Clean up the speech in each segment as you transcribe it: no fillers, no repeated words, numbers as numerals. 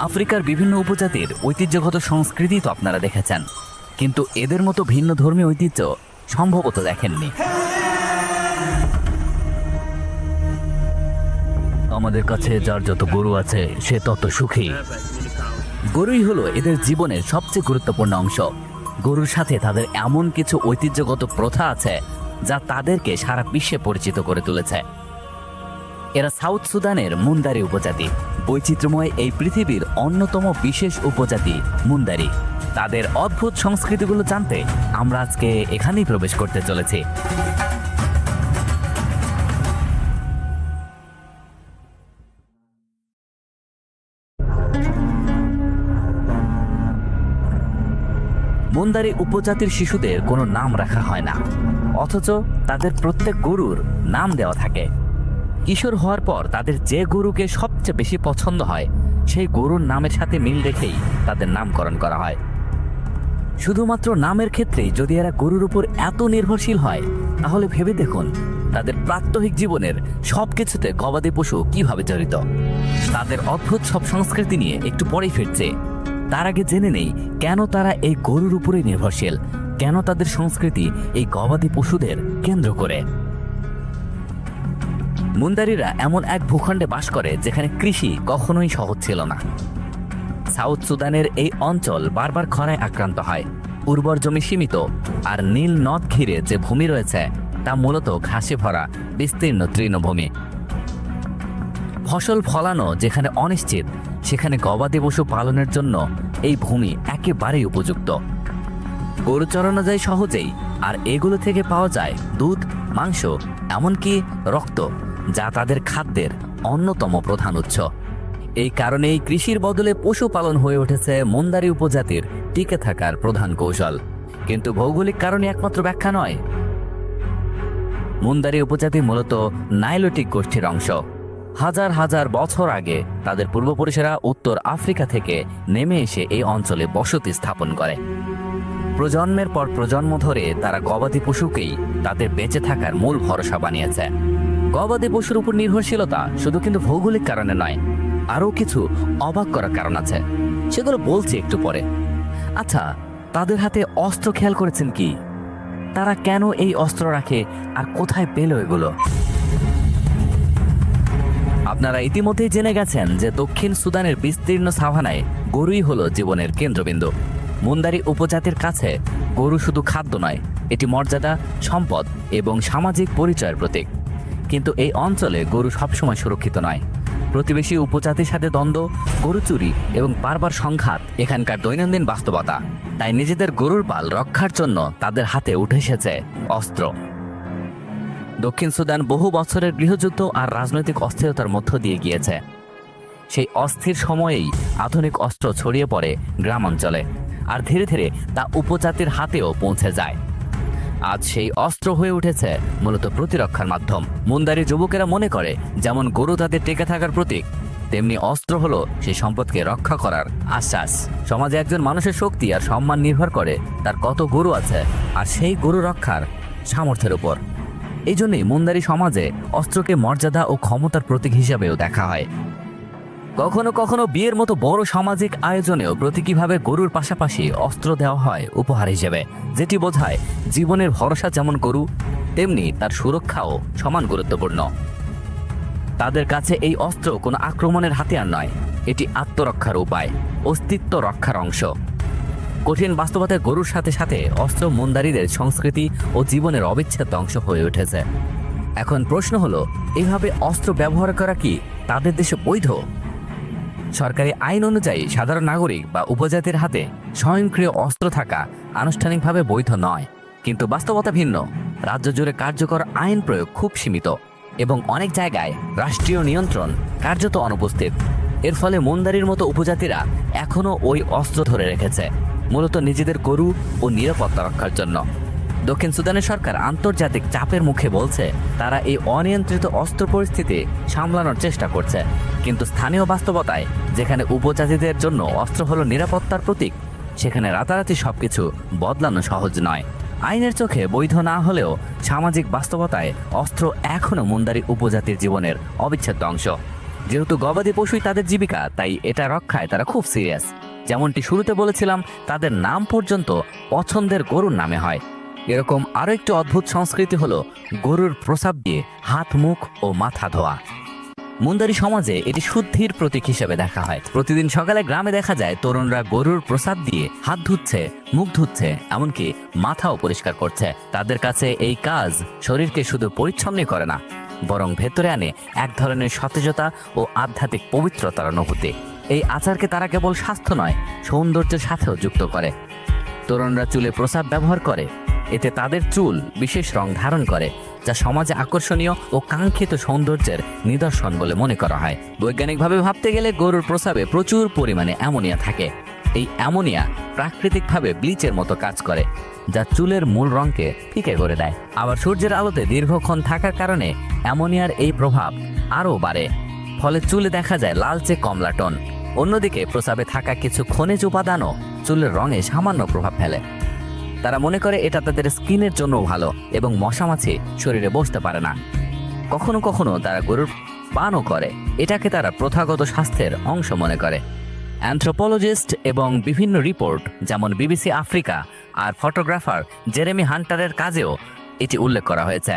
আফ্রিকার বিভিন্ন উপজাতির ঐতিহ্যগত সংস্কৃতি তো আপনারা দেখেছেন, কিন্তু এদের মতো ভিন্ন ধর্মীয় ঐতিহ্য সম্ভবত দেখেননি। আমাদের কাছে যার যত গরু আছে সে তত সুখী। গরুই হলো এদের জীবনের সবচেয়ে গুরুত্বপূর্ণ অংশ। গরুর সাথে তাদের এমন কিছু ঐতিহ্যগত প্রথা আছে যা তাদেরকে সারা বিশ্বে পরিচিত করে তুলেছে। এরা সাউথ সুদানের মুন্দারি উপজাতি। বৈচিত্র্যময় এই পৃথিবীর অন্যতম বিশেষ উপজাতি মুন্দারি। তাদের অদ্ভুত সংস্কৃতিগুলো জানতে আমরা আজকে এখানেই প্রবেশ করতে চলেছি। মুন্দারি উপজাতির শিশুদের কোনো নাম রাখা হয় না, অথচ তাদের প্রত্যেক গরুর নাম দেওয়া থাকে। কিশোর হওয়ার পর তাদের যে গরুকে সবচেয়ে বেশি পছন্দ হয় সেই গরুর নামের সাথে মিল রেখেই তাদের নামকরণ করা হয়। শুধুমাত্র নামের ক্ষেত্রেই যদি এরা গরুর উপর এত নির্ভরশীল হয়, তাহলে ভেবে দেখুন তাদের প্রাত্যহিক জীবনের সবকিছুতে গবাদি পশু কিভাবে জড়িত। তাদের অদ্ভুত সব সংস্কৃতি নিয়ে একটু পরেই ফিরছে। তার আগে জেনে নেই কেন তারা এই গরুর উপরে নির্ভরশীল, কেন তাদের সংস্কৃতি এই গবাদি পশুদের কেন্দ্র করে। মুন্দারিরা এমন এক ভূখণ্ডে বাস করে যেখানে কৃষি কখনোই সহজ ছিল না। সাউথ সুদানের এই অঞ্চল বারবার খরায় আক্রান্ত হয়। উর্বর জমি সীমিত, আর নীল নদ ঘিরে যে ভূমি রয়েছে তা মূলত ঘাসে ভরা বিস্তীর্ণ তৃণভূমি। ফসল ফলানো যেখানে অনিশ্চিত, সেখানে গবাদি পশু পালনের জন্য এই ভূমি একেবারেই উপযুক্ত। গরু চড়ানো যায় সহজেই, আর এগুলো থেকে পাওয়া যায় দুধ, মাংস, এমনকি রক্ত, যা তাদের খাদ্যের অন্যতম প্রধান উৎস। এই কারণেই কৃষির বদলে পশুপালন হয়ে উঠেছে মুন্দারি উপজাতির টিকে থাকার প্রধান কৌশল। কিন্তু ভৌগোলিক কারণে একমাত্র ব্যাখ্যা নয়। মুন্দারি উপজাতি মূলত নাইলোটিক গোষ্ঠীর অংশ। হাজার হাজার বছর আগে তাদের পূর্বপুরুষেরা উত্তর আফ্রিকা থেকে নেমে এসে এই অঞ্চলে বসতি স্থাপন করে। প্রজন্মের পর প্রজন্ম ধরে তারা গবাদি পশুকেই তাদের বেঁচে থাকার মূল ভরসা বানিয়েছে। গবাদি পশুর উপর নির্ভরশীলতা শুধু কিন্তু ভৌগোলিক কারণে নয়, আরও কিছু অবাক করার কারণ আছে, সেগুলো বলছি একটু পরে। আচ্ছা, তাদের হাতে অস্ত্র খেয়াল করেছেন কি? তারা কেন এই অস্ত্র রাখে আর কোথায় পেল এগুলো? আপনারা ইতিমধ্যেই জেনে গেছেন যে দক্ষিণ সুদানের বিস্তীর্ণ সাভানায় গরুই হলো জীবনের কেন্দ্রবিন্দু। মুন্দারি উপজাতির কাছে গরু শুধু খাদ্য নয়, এটি মর্যাদা, সম্পদ এবং সামাজিক পরিচয়ের প্রতীক। কিন্তু এই অঞ্চলে গরু সবসময় সুরক্ষিত নয়। প্রতিবেশী উপজাতির সাথে দ্বন্দ্ব, গরু চুরি এবং বারবার সংঘাত এখানকার দৈনন্দিন বাস্তবতা। তাই নিজেদের গরুর পাল রক্ষার জন্য তাদের হাতে উঠে এসেছে অস্ত্র। দক্ষিণ সুদান বহু বছরের গৃহযুদ্ধ আর রাজনৈতিক অস্থিরতার মধ্য দিয়ে গিয়েছে। সেই অস্থির সময়েই আধুনিক অস্ত্র ছড়িয়ে পড়ে গ্রামাঞ্চলে, আর ধীরে ধীরে তা উপজাতির হাতেও পৌঁছে যায়। আজ সেই অস্ত্র হয়ে উঠেছে মূলত প্রতিরক্ষার মাধ্যম। মুন্দারি যুবকেরা মনে করে যেমন গরু তাদের টিকে থাকার প্রতীক, তেমনি অস্ত্র হলো সেই সম্পদকে রক্ষা করার আশ্বাস। সমাজে একজন মানুষের শক্তি আর সম্মান নির্ভর করে তার কত গরু আছে আর সেই গরু রক্ষার সামর্থ্যের উপর। এই জন্যই মুন্দারি সমাজে অস্ত্রকে মর্যাদা ও ক্ষমতার প্রতীক হিসাবেও দেখা হয়। কখনো কখনো বিয়ের মতো বড় সামাজিক আয়োজনেও প্রতীকীভাবে গরুর পাশাপাশি অস্ত্র দেওয়া হয় উপহার হিসেবে, যেটি বোঝায় জীবনের ভরসা যেমন গরু, তেমনি তার সুরক্ষাও সমান গুরুত্বপূর্ণ। তাদের কাছে এই অস্ত্র কোনো আক্রমণের হাতিয়ার নয়, এটি আত্মরক্ষার উপায়, অস্তিত্ব রক্ষার অংশ। কঠিন বাস্তবতায় গরুর সাথে সাথে অস্ত্র মুন্দারিদের সংস্কৃতি ও জীবনের অবিচ্ছেদ্য অংশ হয়ে উঠেছে। এখন প্রশ্ন হলো, এইভাবে অস্ত্র ব্যবহার করা কি তাদের দেশে বৈধ? সরকারি আইন অনুযায়ী সাধারণ নাগরিক বা উপজাতির হাতে স্বয়ংক্রিয় অস্ত্র থাকা আনুষ্ঠানিকভাবে বৈধ নয়, কিন্তু বাস্তবতা ভিন্ন। রাজ্য জুড়ে কার্যকর আইন প্রয়োগ খুব সীমিত এবং অনেক জায়গায় রাষ্ট্রীয় নিয়ন্ত্রণ কার্যত অনুপস্থিত। এর ফলে মুন্দারির মতো উপজাতিরা এখনও ওই অস্ত্র ধরে রেখেছে, মূলত নিজেদের গরু ও নিরাপত্তা রক্ষার জন্য। দক্ষিণ সুদানের সরকার আন্তর্জাতিক চাপের মুখে বলছে তারা এই অনিয়ন্ত্রিত অস্ত্র পরিস্থিতি সামলানোর চেষ্টা করছে, কিন্তু স্থানীয় বাস্তবতায় যেখানে উপজাতিদের জন্য অস্ত্র হলো নিরাপত্তার প্রতীক, সেখানে রাতারাতি সবকিছু বদলানো সহজ নয়। আইনের চোখে বৈধ না হলেও সামাজিক বাস্তবতায় অস্ত্র এখনও মুন্দারি উপজাতির জীবনের অবিচ্ছেদ্য অংশ। যেহেতু গবাদি পশুই তাদের জীবিকা, তাই এটা রক্ষায় তারা খুব সিরিয়াস। যেমনটি শুরুতে বলেছিলাম, তাদের নাম পর্যন্ত পছন্দের গরুর নামে হয়। এরকম আরো একটি অদ্ভুত সংস্কৃতি হলো গরুর প্রস্রাব দিয়ে হাত, মুখ ও মাথা ধোয়া। মুন্দারি সমাজে এটি শুদ্ধির প্রতীক হিসেবে দেখা হয়। প্রতিদিন সকালে গ্রামে দেখা যায় তরুণরা গরুর প্রস্রাব দিয়ে হাত ধুচ্ছে, মুখ ধুচ্ছে, এমনকি মাথাও পরিষ্কার করছে। তাদের কাছে এই কাজ শরীরকে শুধু পরিচ্ছন্নই করে না, বরং ভেতরে আনে এক ধরনের সতেজতা ও আধ্যাত্মিক পবিত্রতার অনুভূতি। এই আচারকে তারা কেবল স্বাস্থ্য নয়, সৌন্দর্যের সাথেও যুক্ত করে। তরুণরা চুলে প্রস্রাব ব্যবহার করে, এতে তাদের চুল বিশেষ রং ধারণ করে, যা সমাজে আকর্ষণীয় ও কাঙ্ক্ষিত সৌন্দর্যের নিদর্শন বলে মনে করা হয়। বৈজ্ঞানিকভাবে ভাবতে গেলে গরুর প্রস্রাবে প্রচুর পরিমাণে অ্যামোনিয়া থাকে। এই অ্যামোনিয়া প্রাকৃতিকভাবে ব্লিচের মতো কাজ করে, যা চুলের মূল রঙকে ফিকে করে দেয়। আবার সূর্যের আলোতে দীর্ঘক্ষণ থাকার কারণে অ্যামোনিয়ার এই প্রভাব আরও বাড়ে, ফলে চুলে দেখা যায় লালচে কমলা টোন। অন্যদিকে প্রস্রাবে থাকা কিছু খনিজ উপাদানও চুলের রঙে সামান্য প্রভাব ফেলে। তারা মনে করে এটা তাদের স্কিনের জন্য ভালো এবং মশামাছি শরীরে বসতে পারে না। কখনো কখনো তারা গরুর পানও করে, এটাকে তারা প্রথাগত স্বাস্থ্যের অংশ মনে করে। অ্যানথ্রোপোলজিস্ট এবং বিভিন্ন রিপোর্ট, যেমন বিবিসি আফ্রিকা আর ফটোগ্রাফার জেরেমি হান্টারের কাজেও এটি উল্লেখ করা হয়েছে।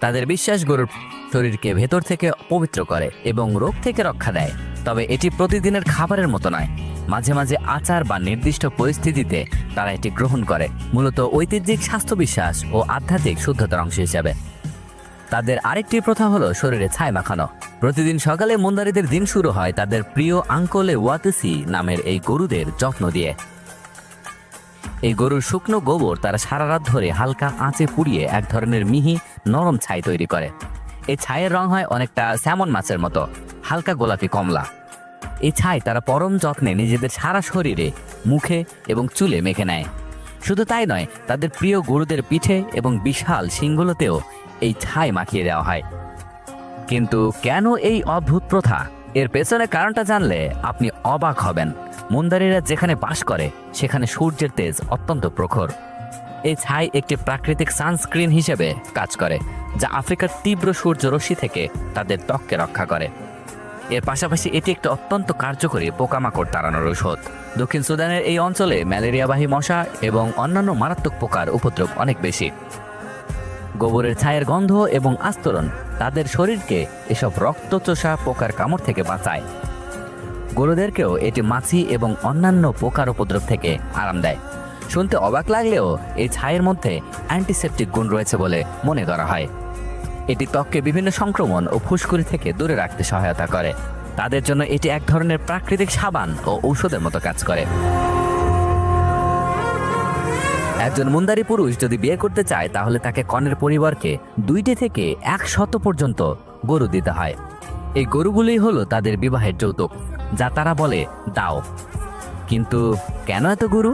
তাদের বিশ্বাস গরুর শরীরকে ভেতর থেকে পবিত্র করে এবং রোগ থেকে রক্ষা দেয়। তবে এটি প্রতিদিনের খাবারের মতো নয়, মাঝে মাঝে আচার বা নির্দিষ্ট পরিস্থিতিতে তারা এটি গ্রহণ করে, মূলত ঐতিহ্যিক স্বাস্থ্য বিশ্বাস ও আধ্যাত্মিক শুদ্ধতার অংশ হিসাবে। তাদের আরেকটি প্রথা হলো শরীরে ছাই মাখানো। প্রতিদিন সকালে মুন্দারিদের দিন শুরু হয় তাদের প্রিয় আঙ্কলে ওয়াতেসি নামের এই গরুদের যত্ন দিয়ে। এই গরুর শুকনো গোবর তারা সারা রাত ধরে হালকা আঁচে পুড়িয়ে এক ধরনের মিহি নরম ছাই তৈরি করে। এই ছাইয়ের রং হয় অনেকটা স্যামন মাছের মতো, হালকা গোলাপি কমলা। এই ছাই তারা পরম যত্নে নিজেদের সারা শরীরে, মুখে এবং চুলে মেখে নেয়। শুধু তাই নয়, তাদের প্রিয় গরুদের পিঠে এবং বিশাল শিংগুলোতেও এই ছাই মাখিয়ে দেওয়া হয়। কিন্তু কেন এই অদ্ভুত প্রথা? এর পেছনে কারণটা জানলে আপনি অবাক হবেন। মুন্দারিরা যেখানে বাস করে সেখানে সূর্যের তেজ অত্যন্ত প্রখর। এই ছাই একটি প্রাকৃতিক সানস্ক্রিন হিসেবে কাজ করে, যা আফ্রিকার তীব্র সূর্যরশ্মি থেকে তাদের ত্বককে রক্ষা করে। এর পাশাপাশি এটি একটি অত্যন্ত কার্যকরী পোকামাকড় তাড়ানোর ঔষধ। দক্ষিণ সুদানের এই অঞ্চলে ম্যালেরিয়াবাহী মশা এবং অন্যান্য মারাত্মক পোকার উপদ্রব অনেক বেশি। গোবরের ছায়ের গন্ধ এবং আস্তরণ তাদের শরীরকে এসব রক্তচোষা পোকার কামড় থেকে বাঁচায়। গরুদেরকেও এটি মাছি এবং অন্যান্য পোকার উপদ্রব থেকে আরাম দেয়। শুনতে অবাক লাগলেও এই ছায়ের মধ্যে অ্যান্টিসেপটিক গুণ রয়েছে বলে মনে করা হয়। এটি ত্বককে বিভিন্ন সংক্রমণ ও ফুসকুড়ি থেকে দূরে রাখতে সহায়তা করে। তাদের জন্য এটি এক ধরনের প্রাকৃতিক সাবান ও ঔষধের মতো কাজ করে। একজন মুন্দারি পুরুষ যদি বিয়ে করতে চায় তাহলে তাকে কনের পরিবারকে 2টি থেকে 100 পর্যন্ত গরু দিতে হয়। এই গরুগুলোই হলো তাদের বিবাহের যৌতুক, যা তারা বলে দাও। কিন্তু কেন এত গরু?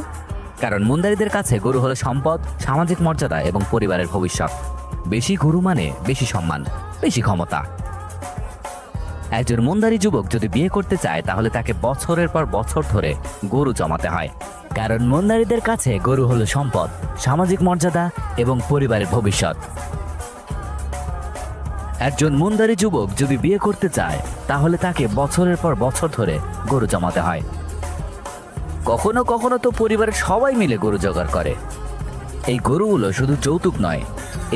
কারণ মুন্দারিদের কাছে গরু হলো সম্পদ, সামাজিক মর্যাদা এবং পরিবারের ভবিষ্যৎ। বেশি গরু মানে বেশি সম্মান, বেশি ক্ষমতা। একজন মুন্দারি যুবক যদি বিয়ে করতে চায় তাহলে তাকে বছরের পর বছর ধরে গরু জমাতে হয়। কারণ মুন্দারিদের কাছে গরু হলো সম্পদ, সামাজিক মর্যাদা এবং পরিবারের ভবিষ্যৎ। একজন মুন্দারি যুবক যদি বিয়ে করতে চায় তাহলে তাকে বছরের পর বছর ধরে গরু জমাতে হয়। কখনো কখনো তো পরিবারের সবাই মিলে গরু জোগাড় করে। এই গরুগুলো শুধু যৌতুক নয়,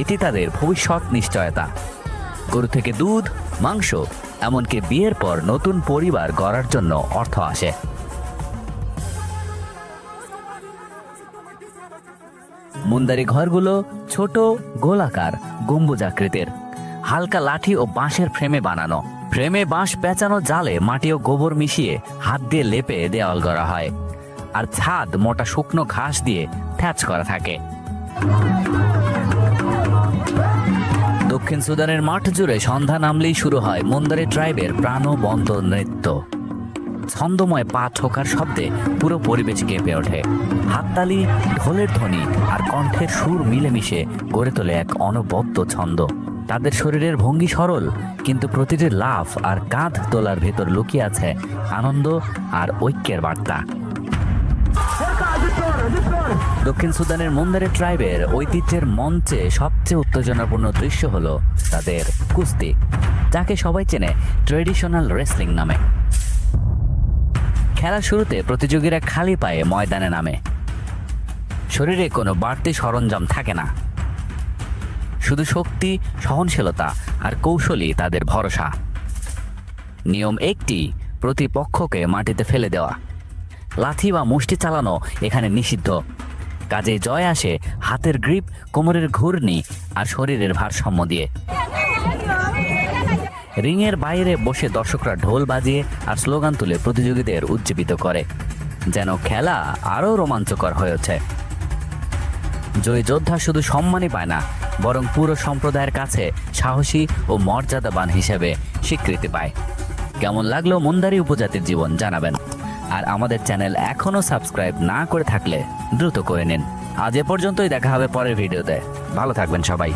এটি তাদের ভবিষ্যৎ নিশ্চয়তা। গরু থেকে দুধ, মাংস, এমনকি বিয়ের পর নতুন পরিবার গড়ার জন্য অর্থ আসে। মুন্দারি ঘরগুলো ছোট, গোলাকার, গম্বুজাকৃতির, হালকা লাঠি ও বাঁশের ফ্রেমে বানানো। ফ্রেমে বাঁশ পেঁচানো জালে মাটি ও গোবর মিশিয়ে হাত দিয়ে লেপে দেওয়াল করা হয়, আর ছাদ মোটা শুকনো ঘাস দিয়ে থ্যাচ করা থাকে। দক্ষিণ সুদানের মাঠ জুড়ে সন্ধ্যা নামলেই শুরু হয় মুন্দারি ট্রাইবের প্রাণবন্ত নৃত্য। ছন্দময় পা ঠোকার শব্দে পুরো পরিবেশ কেঁপে ওঠে। হাততালি, ঢোলের ধ্বনি আর কণ্ঠের সুর মিলেমিশে গড়ে তোলে এক অনবদ্য ছন্দ। তাদের শরীরের ভঙ্গি সরল, কিন্তু প্রতিটি লাফ আর কাঁধ তোলার ভেতর লুকিয়ে আছে আনন্দ আর ঐক্যের বার্তা। দক্ষিণ সুদানের মুন্দারি ট্রাইবের ঐতিহ্যের মঞ্চে সবচেয়ে উত্তেজনাপূর্ণ দৃশ্য হলো তাদের কুস্তি, যাকে সবাই চেনে ট্রেডিশনাল রেসলিং নামে। খেলার শুরুতে প্রতিযোগীরা খালি পায়ে ময়দানে নামে। শরীরে কোনো বাড়তি সরঞ্জাম থাকে না, শুধু শক্তি, সহনশীলতা আর কৌশলই তাদের ভরসা। নিয়ম একটি, প্রতিপক্ষকে মাটিতে ফেলে দেওয়া। লাথি বা মুষ্টি চালানো এখানে নিষিদ্ধ। কাজে জয় আসে হাতের গ্রিপ, কোমরের ঘূর্ণি আর শরীরের ভারসাম্য দিয়ে। রিংয়ের বাইরে বসে দর্শকরা ঢোল বাজিয়ে আর স্লোগান তুলে প্রতিযোগীদের উজ্জীবিত করে, যেন খেলা আরও রোমাঞ্চকর হয়েছে। জয়ী যোদ্ধা শুধু সম্মানই পায় না, বরং পুরো সম্প্রদায়ের কাছে সাহসী ও মর্যাদাবান হিসেবে স্বীকৃতি পায়। কেমন লাগলো মুন্দারী উপজাতির জীবন জানাবেন। আর আমাদের চ্যানেল এখনও সাবস্ক্রাইব না করে থাকলে দ্রুত করে নিন। আজ এ পর্যন্তই, দেখা হবে পরের ভিডিওতে। ভালো থাকবেন সবাই।